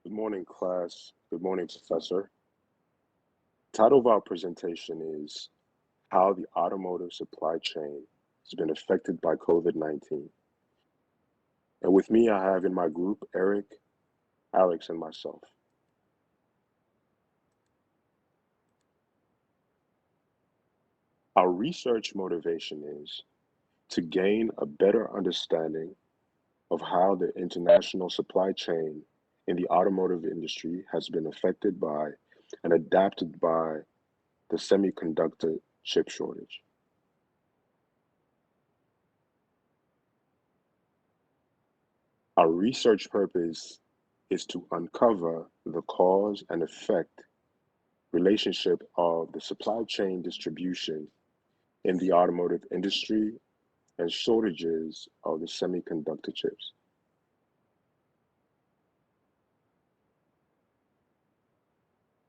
Good morning, class. Good morning, professor. Title of our presentation is How the Automotive Supply Chain has Been Affected by COVID-19. And with me, I have in my group Eric, Alex, and myself. Our research motivation is to gain a better understanding of how the international supply chain in the automotive industry has been affected by and adapted by the semiconductor chip shortage. Our research purpose is to uncover the cause and effect relationship of the supply chain distribution in the automotive industry and shortages of the semiconductor chips.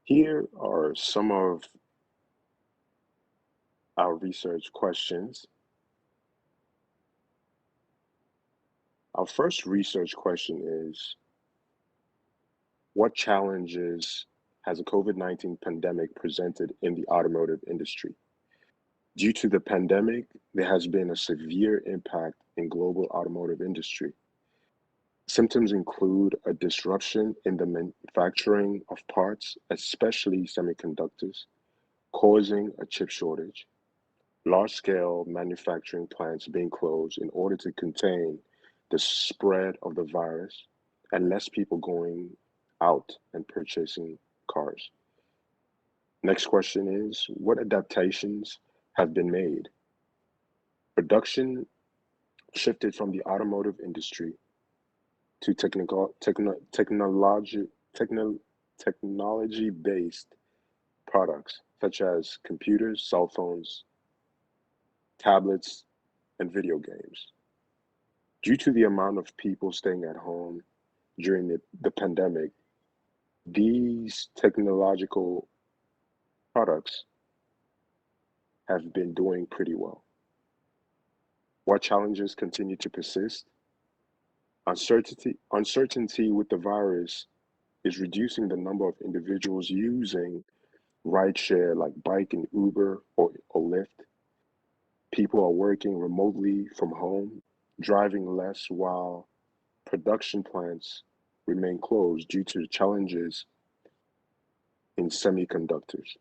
Here are some of our research questions. Our first research question is, what challenges has the COVID-19 pandemic presented in the automotive industry? Due to the pandemic, there has been a severe impact in global automotive industry. Symptoms include a disruption in the manufacturing of parts, especially semiconductors, causing a chip shortage, large-scale manufacturing plants being closed in order to contain the spread of the virus, and less people going out and purchasing cars. Next question is, what adaptations have been made? Production shifted from the automotive industry to technology-based products such as computers, cell phones, tablets, and video games. Due to the amount of people staying at home during the pandemic, these technological products have been doing pretty well. What challenges continue to persist? Uncertainty with the virus is reducing the number of individuals using rideshare like bike and Uber or Lyft. People are working remotely from home, driving less while production plants remain closed due to challenges in semiconductors.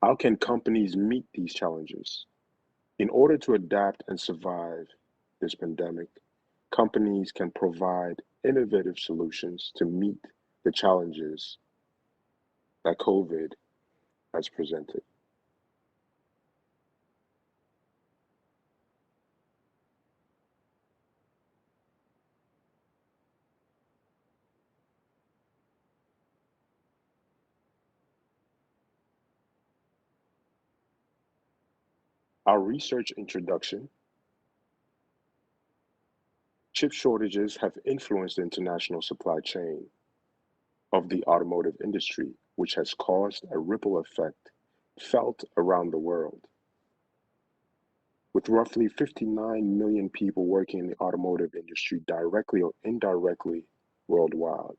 How can companies meet these challenges? In order to adapt and survive this pandemic, companies can provide innovative solutions to meet the challenges that COVID has presented. Our research introduction: chip shortages have influenced the international supply chain of the automotive industry, which has caused a ripple effect felt around the world. With roughly 59 million people working in the automotive industry directly or indirectly worldwide,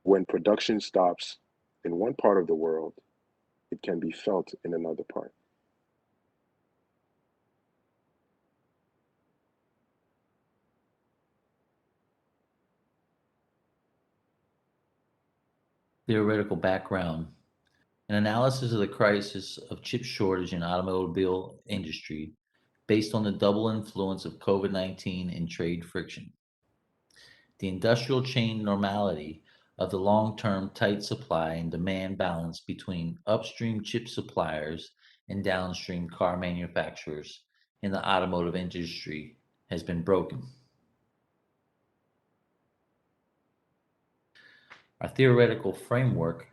when production stops in one part of the world, it can be felt in another part. Theoretical background. An analysis of the crisis of chip shortage in automobile industry based on the double influence of COVID-19 and trade friction. The industrial chain normality of the long-term tight supply and demand balance between upstream chip suppliers and downstream car manufacturers in the automotive industry has been broken. Our theoretical framework: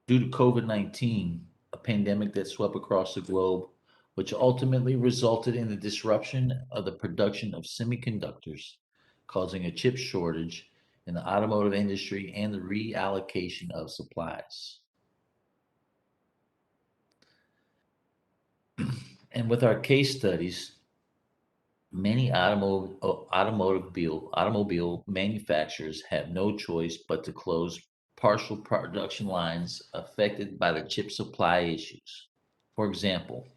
due to COVID 19, a pandemic that swept across the globe, which ultimately resulted in the disruption of the production of semiconductors, causing a chip shortage in the automotive industry and the reallocation of supplies. And with our case studies, Many automobile manufacturers have no choice but to close partial production lines affected by the chip supply issues. For example,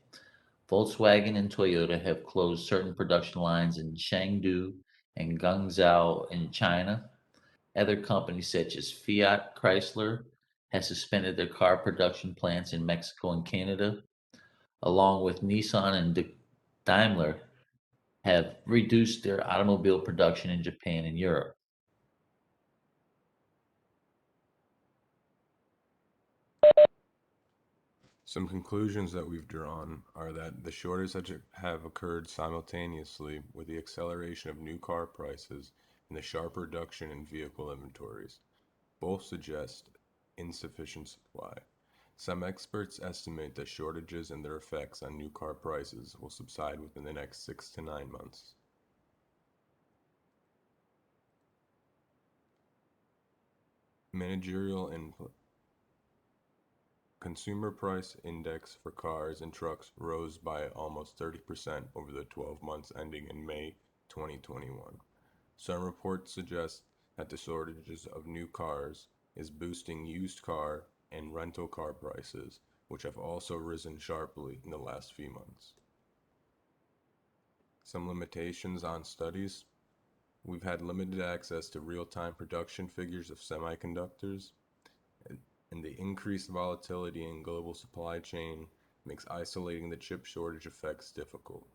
Volkswagen and Toyota have closed certain production lines in Chengdu and Guangzhou in China. Other companies such as Fiat Chrysler have suspended their car production plants in Mexico and Canada, along with Nissan and Daimler have reduced their automobile production in Japan and Europe. Some conclusions that we've drawn are that the shortages have occurred simultaneously with the acceleration of new car prices and the sharp reduction in vehicle inventories. Both suggest insufficient supply. Some experts estimate that shortages and their effects on new car prices will subside within the next 6 to 9 months. Managerial input. Consumer price index for cars and trucks rose by almost 30% over the 12 months ending in May 2021. Some reports suggest that the shortages of new cars is boosting used car and rental car prices, which have also risen sharply in the last few months. Some limitations on studies. We've had limited access to real-time production figures of semiconductors, and the increased volatility in global supply chain makes isolating the chip shortage effects difficult.